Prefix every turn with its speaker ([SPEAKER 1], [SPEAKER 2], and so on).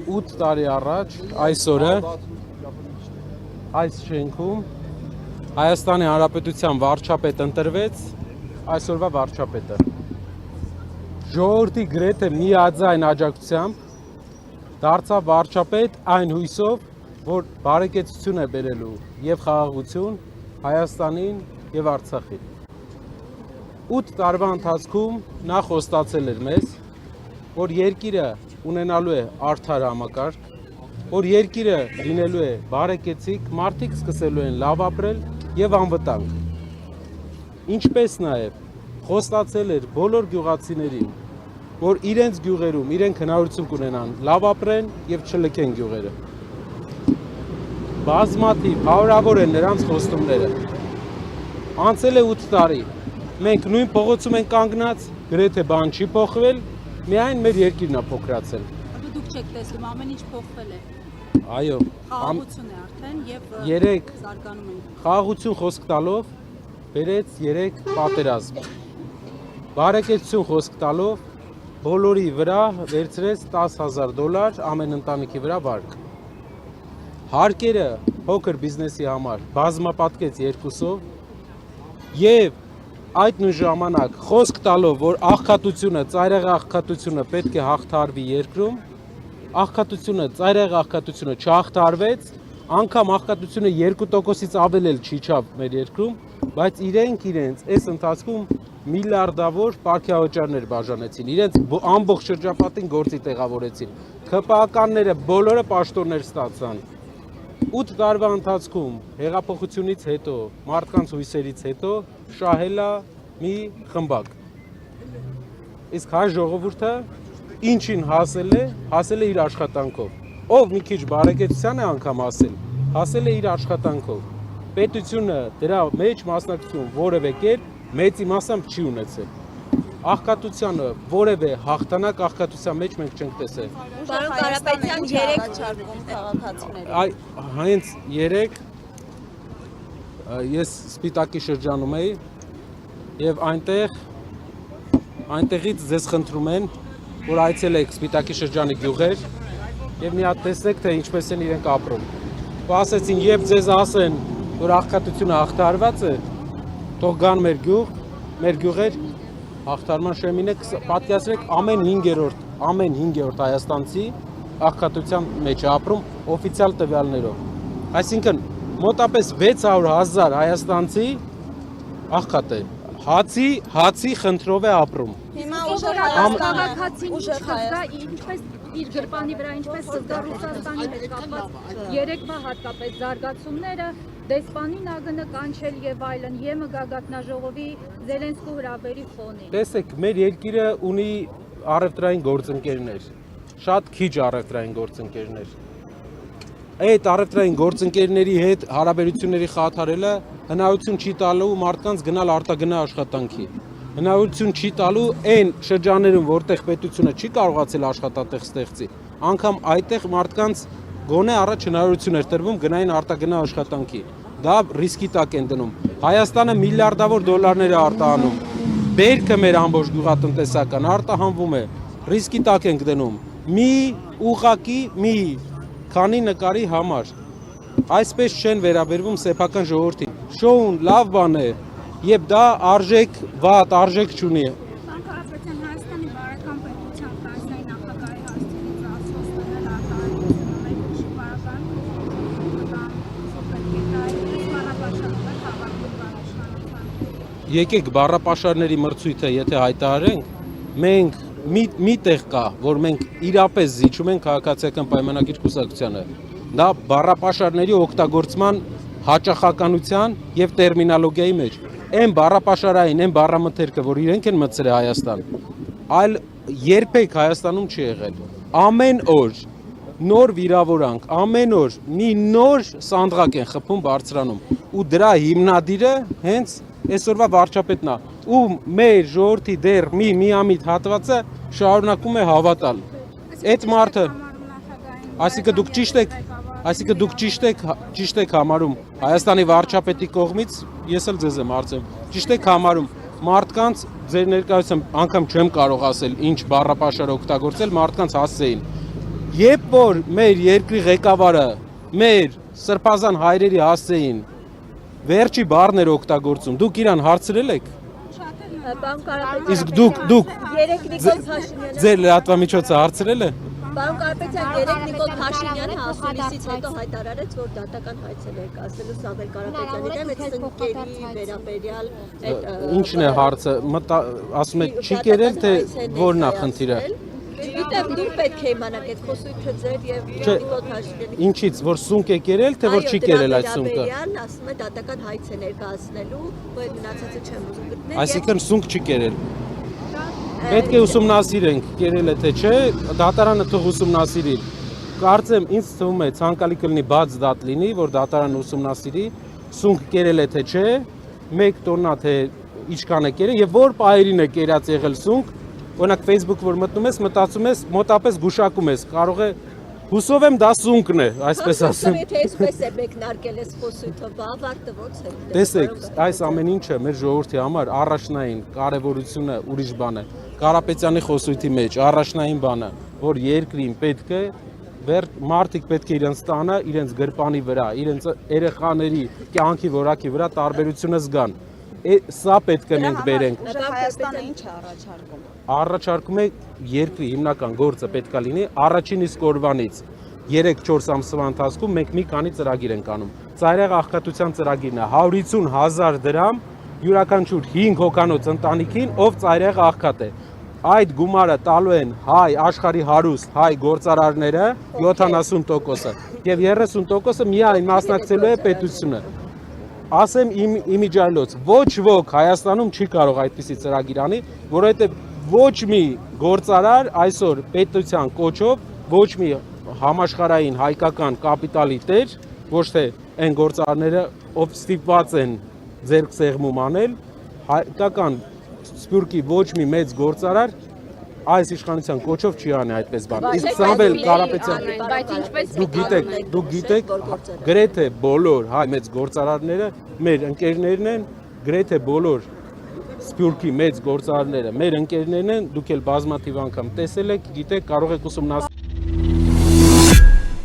[SPEAKER 1] 8 տարի առաջ այսօրը այս շենքում Հայաստանի Հանրապետության վարչապետ ընտրվեց այսօրվա վարչապետը։ Ժողովրդի գրեթե միաձայն աջակցությամբ դարձավ վարչապետ այն հույսով, որ բարեկեցություն է բերելու եւ խաղաղություն Հայաստանին եւ Արցախին։ 8 տարվա ընթացքում նա խոստացել էր մեզ, որ երկիրը ունենալու է արդար համակարգ, որ երկիրը լինելու է բարեկեցիկ, մարդիկ սկսելու են լավ ապրել եւ անվտանգ։ Ինչպես նաեւ խոստացել էր բոլոր գյուղացիներին, որ իրենց գյուղերում իրենք հնարավորություն կունենան լավ ապրեն եւ չլքեն գյուղերը։ Բազմաթիվ հարյուրավոր են նրանց խոստումները։ Անցել է 8 տարի։ Մենք նույն փողոցում ենք կանգնած, գրեթե բան չի փոխվել, միայն մեր երկիրն է փոքրացել։
[SPEAKER 2] Դուք չեք տեսնում, ամեն ինչ փոխվել է։
[SPEAKER 1] Այո,
[SPEAKER 2] խաղաղություն է արդեն եւ զարգանում ենք։
[SPEAKER 1] Խաղաղություն խոսք տալով բերեց 3 պատերազմ։ Բարեկեցություն խոսք տալով բոլորի վրա վերցրեց $10,000 ամեն ընտանիքի վրա վարկ։ Հարկերը փոքր բիզնեսի համար բազմապատկեց 2-ով եւ այդ նույն ժամանակ խոսք տալով, որ աղքատությունը, ծայրահեղ աղքատությունը պետք է հաղթարվի երկրում, աղքատությունը, ծայրահեղ աղքատությունը չհաղթարվեց, անգամ աղքատությունը 2%-ից ավել էլ չիջավ մեր երկրում, բայց իրենց այս ընթացքում միլիարդավոր պարգևաճարներ բաժանեցին, իրենց ամբողջ շրջապատին գործի տեղավորեցին, ԿՊԱ-ականները բոլորը պաշտոններ ստացան։ 8 տարվա ընթացքում հեղափոխությունից հետո, մարդկանց հույսերից հետո շահել է մի խմբակ։ Իսկ հայ ժողովուրդը ինչին հասել է իր աշխատանքով։ Ով մի քիչ բարեկեցության է անգամ հասել է իր աշխատանքով։ Պետությունը դրա մեջ մասնակցություն որևէ կերպ մեծի մասամբ չի ունեցել։ Աղքատությանը որևէ հաղթանակ աղքատության մեջ մենք չենք տեսել։
[SPEAKER 2] Պարոն Կարապետյան 3 չարկում քաղաքացիների։
[SPEAKER 1] Հենց 3 ես Սպիտակի շրջանում էի եւ այնտեղից ձեզ խնդրում են, որ այցելեք Սպիտակի շրջանի գյուղեր եւ մի հատ տեսեք, թե ինչպես են իրենք ապրում։ Ու ասեցին, երբ ձեզ ասեն, որ աղքատությունը հաղթարված է, թող գան մեր գյուղեր հաղթարման շեմին է, պատկերացրեք ամեն 5-րդ հայաստանցի աղքատության մեջ է ապրում օֆիցիալ տվյալներով։ Այսինքն մոտապես 600,000 հայաստանցի աղքատ է։ Հացի խնդրով է ապրում։
[SPEAKER 2] Հիմա ուժեղ քաղաքացին ինչպես իր գրպանի վրա ինչպես զգա Ռուսաստանի հետ կապված երեկվա հատկապես զարգացումները դեսպանին ԱԳՆ կանչել եւ այլն ԵՄ գագաթնաժողովի Զելենսկու հրավերի ֆոնին։
[SPEAKER 1] Տեսեք, մեր երկիրը ունի առևտրային գործընկերներ, շատ քիչ առևտրային գործընկերներ։ Այդ առևտրային գործընկերների հետ հարաբերությունների խաթարելը հնարավորություն չի տալու մարդկանց գնալ արտագնա աշխատանքի։ Հնարավորություն չի տալու այն շրջաններում, որտեղ պետությունը չի կարողացել աշխատատեղ ստեղծի, անգամ այդտեղ մարդկանց գոնե առաջ հնարավորություն էր տրվում գնային արտագնա աշխատանքի։ Դա ռիսկի տակ են դնում։ Հայաստանը միլիարդավոր դոլարներ է արտահանում։ Բերքը մեր ամբողջ գյուղատնտեսական արտահանվում է։ Ռիսկի տակ ենք դնում։ Մի քանի նկարի համար։ Այսպես չեն վերաբերվում սեփական ժողովրդին։ Շոուն լավ բան է, եւ դա վատ արժեք չունի։
[SPEAKER 2] Պարոն Կարապետյան, Հայաստանի բարեկամ պետության Ֆրանսիայի նախագահի հասցեից ասոցները
[SPEAKER 1] Եկեք բառապաշարների մրցույթը եթե հայտարարենք, մենք մի տեղ կա, որ մենք իրապես զիջում ենք քաղաքացիական պայմանագիր կուսակցությանը։ Դա բառապաշարների օգտագործման հաճախականության եւ տերմինոլոգիայի մեջ։ Այն բառապաշարային, այն բառամթերքը, որ իրենք են մտցրել Հայաստան, այլ երբեք Հայաստանում չի եղել։ Ամեն օր նոր վիրավորանք, ամեն օր մի նոր սանդղակ են խփում բարձրանում։ Ու դրա հիմնադիրը հենց այսօրվա վարչապետն է, ու մեր ժողովրդի դեռ մի միամիտ հատվածը շարունակում է հավատալ։ Այդ մարդը, այսինքն դուք ճիշտ եք համարում Հայաստանի վարչապետի կողմից, ես էլ ձեզ եմ հարցնում, ճիշտ եք համարում մարդկանց ձեր ներկայությամբ անգամ չեմ կարող ասել ինչ բառապաշար օգտագործել, մարդկանց հասցեին Երբ որ մեր երկրի ղեկավարը մեր սրբազան հայրերի հասցեին վերջի բառներ օգտագործում, դուք իրան հարցրել եք։
[SPEAKER 3] Պարոն Կարապետյան,
[SPEAKER 1] Իսկ դուք
[SPEAKER 3] երեք Նիկոլ Փաշինյանը
[SPEAKER 1] ձեր լրատվամիջոցը հարցրել է։
[SPEAKER 3] Պարոն Կարապետյան, երեք Նիկոլ Փաշինյանը հասունիցից հետո հայտարարեց, որ դատական հայց է ներկայացնելու Սամվել Կարապետյանի դեմ այդ սնկերի վերաբերյալ
[SPEAKER 1] Ինչն է հարցը, ասում եք չի կերել, թե որն է խնդիրը։
[SPEAKER 3] Գիտեմ, դուք պետք է իմանաք այդ խոսույթը ձեր եւ Նիկոլ Փաշինյանի։
[SPEAKER 1] Ինչից, որ սունկ է կերել, թե որ չի կերել այդ սունկը։
[SPEAKER 3] Այո, ասում է դատական հայց է ներկայացնելու, որ մնացածը չեմ ուզում գտնել։
[SPEAKER 1] Այսինքն սունկ չի կերել։ Պետք է ուսումնասիրենք, կերել է թե չէ, դատարանը թող ուսումնասիրի։ Կարծեմ, ինձ թվում է ցանկալի կլինի բաց դատ լինի, որ դատարանը ուսումնասիրի, սունկ կերել է թե չէ, 1 տոննա թե ինչքան է կերել եւ որ պահերին է կերած եղել սունկ։ Օրինակ Facebook որ մտնում ես, մտածում ես, մոտապես գուշակում ես, կարող է հուսով եմ դա սունկն է, այսպես ասեմ։
[SPEAKER 3] Եթե այսպես է մեկնարկել ես խոսույթը, ավարտը ո՞նց է։
[SPEAKER 1] Տեսեք, այս ամեն ինչը մեր ժողովրդի համար առաջնային կարևորությունը ուրիշ բան է։ Կարապետյանի խոսույթի մեջ առաջնային բանը, որ երկրին պետք է մարդիկ պետք է իրենց տանը, իրենց գրպանի վրա, իրենց երեխաների կյանքի որակի վրա տարբերությունը զգան։ Սա պետք է մենք բերենք։
[SPEAKER 4] Հայաստանը ինչ է առաջարկում։
[SPEAKER 1] Առաջարկում է երկրի հիմնական գործը պետք է լինի առաջին իսկ օրվանից 3-4 ամսվա ընթացքում մենք մի քանի ծրագիր ենք անում։ Ծայրահեղ աղքատության ծրագիրն է 150,000 դրամ յուրաքանչյուր 5 հոգանոց ընտանիքին, ով ծայրահեղ աղքատ է։ Այդ գումարը տալու են հայ աշխարհի հարուստ հայ գործարարները 70%-ը եւ 30%-ը միայն մասնակցելու է պետությունը։ Ասեմ իմիջայլոց, ոչ ոք Հայաստանում չի կարող այդպիսի ծրագիր անի, որովհետև ոչ մի գործարար այսօր պետության կոչով, ոչ մի համաշխարհային հայկական կապիտալի տեր, ոչ թե այն գործարարները, ով ստիպված են ձեռք սեղմում անել, հայկական սփյուռքի ոչ մի մեծ գործարար այս իշխանության կոչով չի անի այդպես բան։ Իսկ Սամվել Կարապետյան,
[SPEAKER 2] բայց ինչպես
[SPEAKER 1] դուք գիտեք, գրեթե բոլոր հայ մեծ գործարարները մեր ընկերներն են, գրեթե բոլոր սփյուռքի մեծ գործարարները մեր ընկերներն են, դուք էլ բազմաթիվ անգամ տեսել եք, գիտեք, կարող եք ուսումնասիրել